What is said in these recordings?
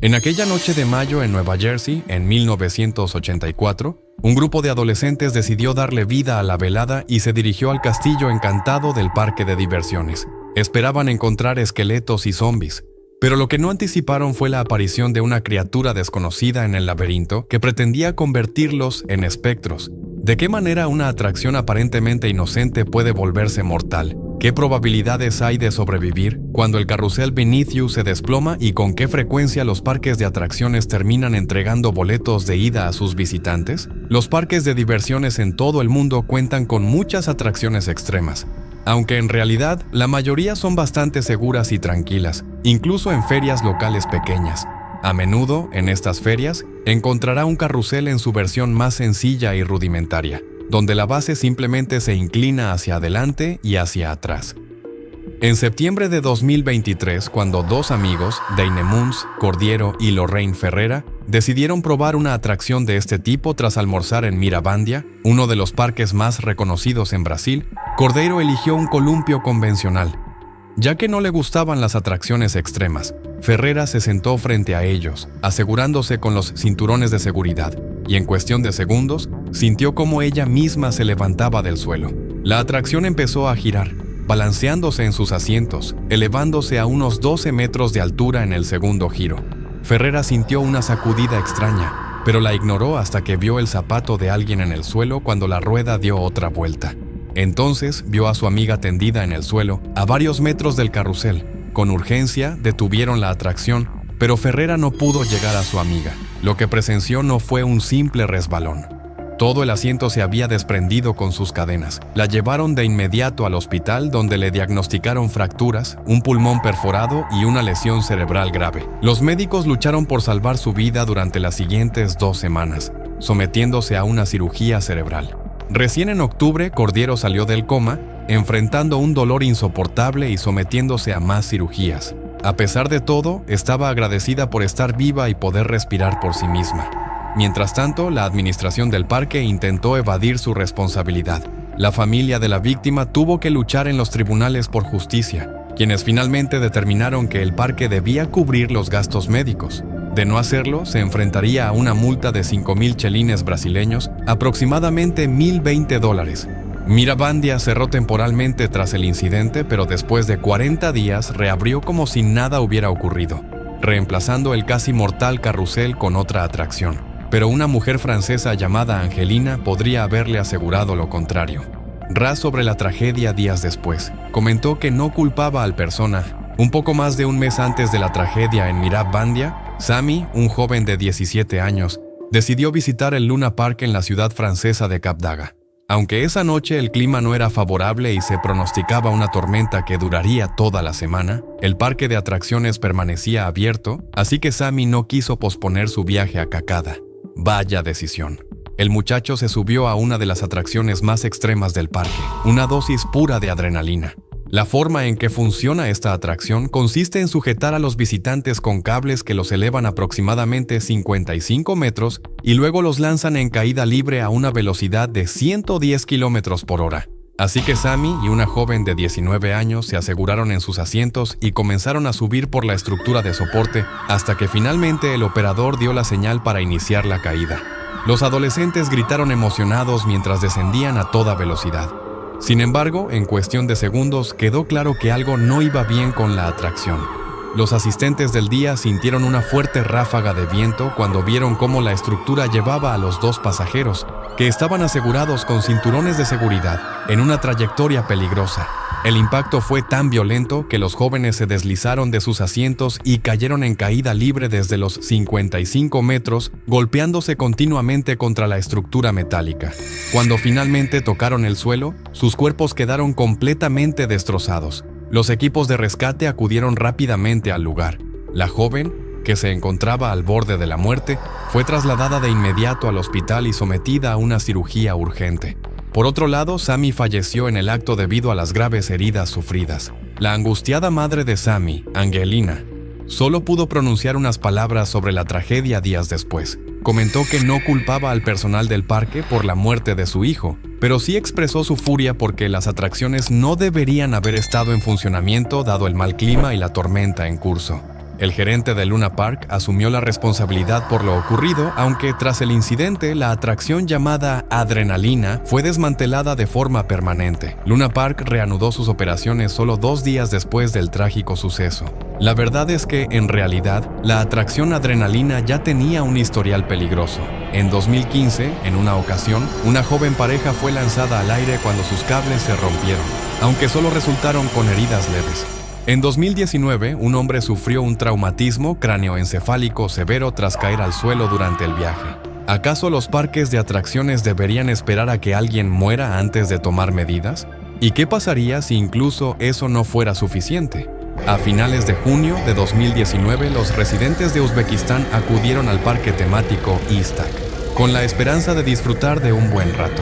En aquella noche de mayo en Nueva Jersey, en 1984, un grupo de adolescentes decidió darle vida a la velada y se dirigió al castillo encantado del parque de diversiones. Esperaban encontrar esqueletos y zombies, pero lo que no anticiparon fue la aparición de una criatura desconocida en el laberinto que pretendía convertirlos en espectros. ¿De qué manera una atracción aparentemente inocente puede volverse mortal? ¿Qué probabilidades hay de sobrevivir cuando el carrusel Beneath You se desploma y con qué frecuencia los parques de atracciones terminan entregando boletos de ida a sus visitantes? Los parques de diversiones en todo el mundo cuentan con muchas atracciones extremas, aunque en realidad la mayoría son bastante seguras y tranquilas, incluso en ferias locales pequeñas. A menudo, en estas ferias, encontrará un carrusel en su versión más sencilla y rudimentaria, donde la base simplemente se inclina hacia adelante y hacia atrás. En septiembre de 2023, cuando dos amigos, Dane Moons, Cordiero y Lorraine Ferreira, decidieron probar una atracción de este tipo tras almorzar en Mirabandia, uno de los parques más reconocidos en Brasil, Cordeiro eligió un columpio convencional. Ya que no le gustaban las atracciones extremas, Ferreira se sentó frente a ellos, asegurándose con los cinturones de seguridad, y en cuestión de segundos, sintió cómo ella misma se levantaba del suelo. La atracción empezó a girar, balanceándose en sus asientos, elevándose a unos 12 metros de altura en el segundo giro. Ferreira sintió una sacudida extraña, pero la ignoró hasta que vio el zapato de alguien en el suelo cuando la rueda dio otra vuelta. Entonces vio a su amiga tendida en el suelo, a varios metros del carrusel. Con urgencia detuvieron la atracción, pero Ferreira no pudo llegar a su amiga. Lo que presenció no fue un simple resbalón. Todo el asiento se había desprendido con sus cadenas. La llevaron de inmediato al hospital, donde le diagnosticaron fracturas, un pulmón perforado y una lesión cerebral grave. Los médicos lucharon por salvar su vida durante las siguientes 2 semanas, sometiéndose a una cirugía cerebral. Recién en octubre, Cordiero salió del coma, enfrentando un dolor insoportable y sometiéndose a más cirugías. A pesar de todo, estaba agradecida por estar viva y poder respirar por sí misma. Mientras tanto, la administración del parque intentó evadir su responsabilidad. La familia de la víctima tuvo que luchar en los tribunales por justicia, quienes finalmente determinaron que el parque debía cubrir los gastos médicos. De no hacerlo, se enfrentaría a una multa de 5.000 chelines brasileños, aproximadamente $1.020. Mirabandia cerró temporalmente tras el incidente, pero después de 40 días reabrió como si nada hubiera ocurrido, reemplazando el casi mortal carrusel con otra atracción. Pero una mujer francesa llamada Angelina podría haberle asegurado lo contrario. Ras, sobre la tragedia días después, comentó que no culpaba al personaje. Un poco más de un mes antes de la tragedia en Mirabandia, Sami, un joven de 17 años, decidió visitar el Luna Park en la ciudad francesa de Cap d'Agde. Aunque esa noche el clima no era favorable y se pronosticaba una tormenta que duraría toda la semana, el parque de atracciones permanecía abierto, así que Sami no quiso posponer su viaje a Cacada. Vaya decisión. El muchacho se subió a una de las atracciones más extremas del parque, una dosis pura de adrenalina. La forma en que funciona esta atracción consiste en sujetar a los visitantes con cables que los elevan aproximadamente 55 metros y luego los lanzan en caída libre a una velocidad de 110 kilómetros por hora. Así que Sami y una joven de 19 años se aseguraron en sus asientos y comenzaron a subir por la estructura de soporte hasta que finalmente el operador dio la señal para iniciar la caída. Los adolescentes gritaron emocionados mientras descendían a toda velocidad. Sin embargo, en cuestión de segundos quedó claro que algo no iba bien con la atracción. Los asistentes del día sintieron una fuerte ráfaga de viento cuando vieron cómo la estructura llevaba a los 2 pasajeros, que estaban asegurados con cinturones de seguridad, en una trayectoria peligrosa. El impacto fue tan violento que los jóvenes se deslizaron de sus asientos y cayeron en caída libre desde los 55 metros, golpeándose continuamente contra la estructura metálica. Cuando finalmente tocaron el suelo, sus cuerpos quedaron completamente destrozados. Los equipos de rescate acudieron rápidamente al lugar. La joven, que se encontraba al borde de la muerte, fue trasladada de inmediato al hospital y sometida a una cirugía urgente. Por otro lado, Sami falleció en el acto debido a las graves heridas sufridas. La angustiada madre de Sami, Angelina, solo pudo pronunciar unas palabras sobre la tragedia días después. Comentó que no culpaba al personal del parque por la muerte de su hijo, pero sí expresó su furia porque las atracciones no deberían haber estado en funcionamiento dado el mal clima y la tormenta en curso. El gerente de Luna Park asumió la responsabilidad por lo ocurrido, aunque tras el incidente, la atracción llamada Adrenalina fue desmantelada de forma permanente. Luna Park reanudó sus operaciones solo 2 días después del trágico suceso. La verdad es que, en realidad, la atracción Adrenalina ya tenía un historial peligroso. En 2015, en una ocasión, una joven pareja fue lanzada al aire cuando sus cables se rompieron, aunque solo resultaron con heridas leves. En 2019, un hombre sufrió un traumatismo cráneoencefálico severo tras caer al suelo durante el viaje. ¿Acaso los parques de atracciones deberían esperar a que alguien muera antes de tomar medidas? ¿Y qué pasaría si incluso eso no fuera suficiente? A finales de junio de 2019, los residentes de Uzbekistán acudieron al parque temático Istak, con la esperanza de disfrutar de un buen rato.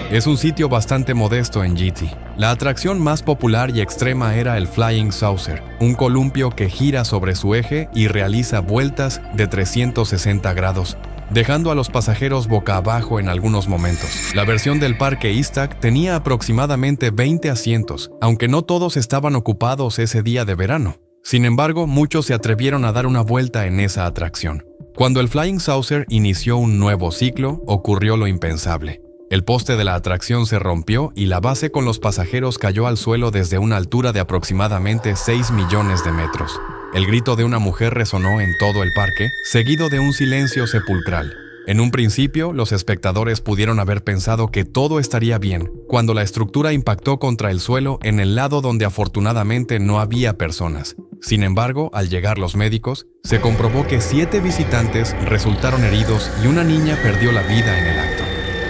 Es un sitio bastante modesto en GT. La atracción más popular y extrema era el Flying Saucer, un columpio que gira sobre su eje y realiza vueltas de 360 grados, dejando a los pasajeros boca abajo en algunos momentos. La versión del parque Istak tenía aproximadamente 20 asientos, aunque no todos estaban ocupados ese día de verano. Sin embargo, muchos se atrevieron a dar una vuelta en esa atracción. Cuando el Flying Saucer inició un nuevo ciclo, ocurrió lo impensable. El poste de la atracción se rompió y la base con los pasajeros cayó al suelo desde una altura de aproximadamente 6 millones de metros. El grito de una mujer resonó en todo el parque, seguido de un silencio sepulcral. En un principio, los espectadores pudieron haber pensado que todo estaría bien, cuando la estructura impactó contra el suelo en el lado donde afortunadamente no había personas. Sin embargo, al llegar los médicos, se comprobó que 7 visitantes resultaron heridos y una niña perdió la vida en el acto.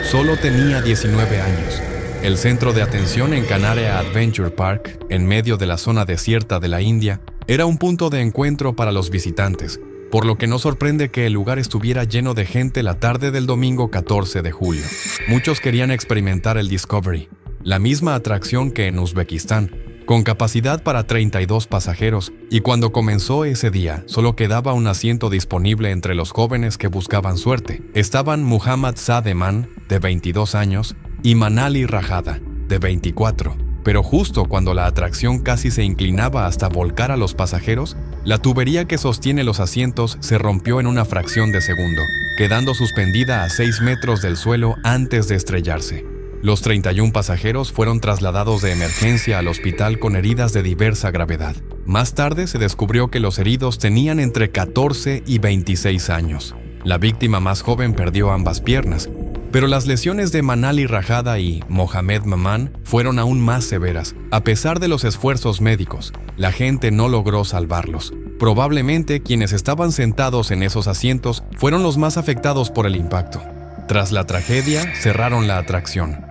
Solo tenía 19 años. El centro de atención en Canara Adventure Park, en medio de la zona desierta de la India, era un punto de encuentro para los visitantes, por lo que no sorprende que el lugar estuviera lleno de gente la tarde del domingo 14 de julio. Muchos querían experimentar el Discovery, la misma atracción que en Uzbekistán, con capacidad para 32 pasajeros, y cuando comenzó ese día, solo quedaba un asiento disponible entre los jóvenes que buscaban suerte. Estaban Muhammad Sademan, de 22 años, y Manali Rajada, de 24. Pero justo cuando la atracción casi se inclinaba hasta volcar a los pasajeros, la tubería que sostiene los asientos se rompió en una fracción de segundo, quedando suspendida a 6 metros del suelo antes de estrellarse. Los 31 pasajeros fueron trasladados de emergencia al hospital con heridas de diversa gravedad. Más tarde se descubrió que los heridos tenían entre 14 y 26 años. La víctima más joven perdió ambas piernas, pero las lesiones de Manali Rajada y Mohamed Maman fueron aún más severas. A pesar de los esfuerzos médicos, la gente no logró salvarlos. Probablemente quienes estaban sentados en esos asientos fueron los más afectados por el impacto. Tras la tragedia, cerraron la atracción.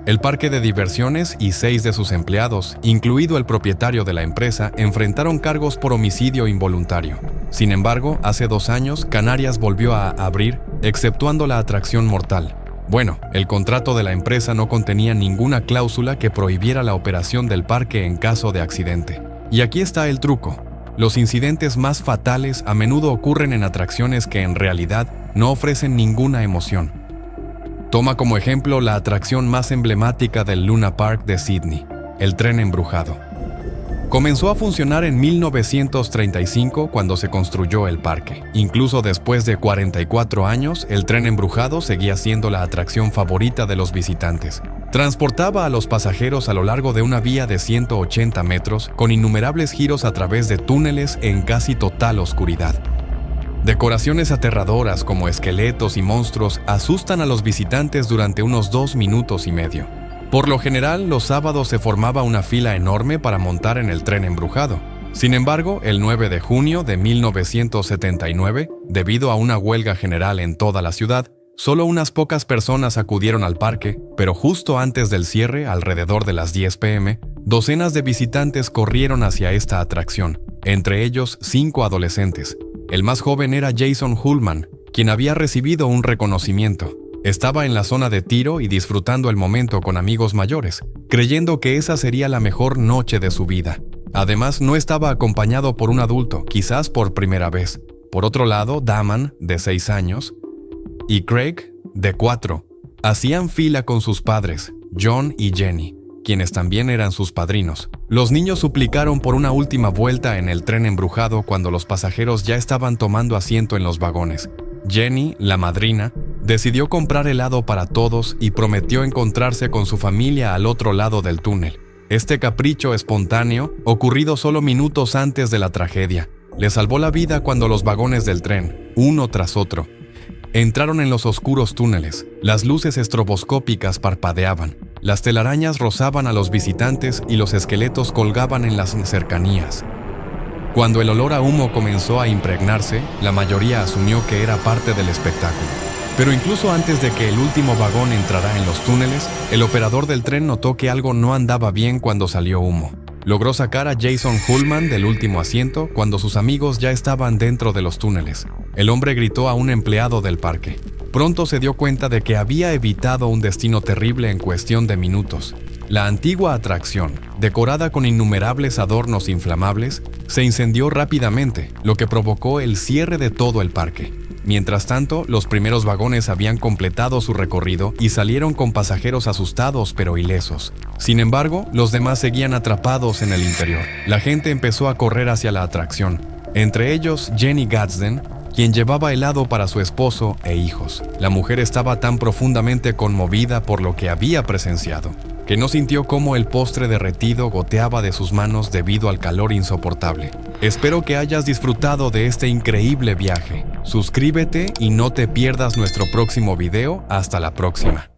El parque de diversiones y 6 de sus empleados, incluido el propietario de la empresa, enfrentaron cargos por homicidio involuntario. Sin embargo, hace 2 años, Canarias volvió a abrir, exceptuando la atracción mortal. Bueno, el contrato de la empresa no contenía ninguna cláusula que prohibiera la operación del parque en caso de accidente. Y aquí está el truco. Los incidentes más fatales a menudo ocurren en atracciones que en realidad no ofrecen ninguna emoción. Toma como ejemplo la atracción más emblemática del Luna Park de Sydney, el tren embrujado. Comenzó a funcionar en 1935 cuando se construyó el parque. Incluso después de 44 años, el tren embrujado seguía siendo la atracción favorita de los visitantes. Transportaba a los pasajeros a lo largo de una vía de 180 metros, con innumerables giros a través de túneles en casi total oscuridad. Decoraciones aterradoras como esqueletos y monstruos asustan a los visitantes durante unos 2 minutos y medio. Por lo general, los sábados se formaba una fila enorme para montar en el tren embrujado. Sin embargo, el 9 de junio de 1979, debido a una huelga general en toda la ciudad, solo unas pocas personas acudieron al parque, pero justo antes del cierre, alrededor de las 10 p.m., docenas de visitantes corrieron hacia esta atracción, entre ellos 5 adolescentes. El más joven era Jason Hullman, quien había recibido un reconocimiento. Estaba en la zona de tiro y disfrutando el momento con amigos mayores, creyendo que esa sería la mejor noche de su vida. Además, no estaba acompañado por un adulto, quizás por primera vez. Por otro lado, Daman, de 6 años, y Craig, de 4, hacían fila con sus padres, John y Jenny. quienes también eran sus padrinos. Los niños suplicaron por una última vuelta en el tren embrujado cuando los pasajeros ya estaban tomando asiento en los vagones. Jenny, la madrina, decidió comprar helado para todos y prometió encontrarse con su familia al otro lado del túnel. Este capricho espontáneo, ocurrido solo minutos antes de la tragedia, le salvó la vida cuando los vagones del tren, uno tras otro, entraron en los oscuros túneles. Las luces estroboscópicas parpadeaban, las telarañas rozaban a los visitantes y los esqueletos colgaban en las cercanías. Cuando el olor a humo comenzó a impregnarse, la mayoría asumió que era parte del espectáculo. Pero incluso antes de que el último vagón entrara en los túneles, el operador del tren notó que algo no andaba bien cuando salió humo. Logró sacar a Jason Hullman del último asiento cuando sus amigos ya estaban dentro de los túneles. El hombre gritó a un empleado del parque. Pronto se dio cuenta de que había evitado un destino terrible en cuestión de minutos. La antigua atracción, decorada con innumerables adornos inflamables, se incendió rápidamente, lo que provocó el cierre de todo el parque. Mientras tanto, los primeros vagones habían completado su recorrido y salieron con pasajeros asustados pero ilesos. Sin embargo, los demás seguían atrapados en el interior. La gente empezó a correr hacia la atracción, entre ellos Jenny Gadsden, quien llevaba helado para su esposo e hijos. La mujer estaba tan profundamente conmovida por lo que había presenciado, que no sintió cómo el postre derretido goteaba de sus manos debido al calor insoportable. Espero que hayas disfrutado de este increíble viaje. Suscríbete y no te pierdas nuestro próximo video. Hasta la próxima.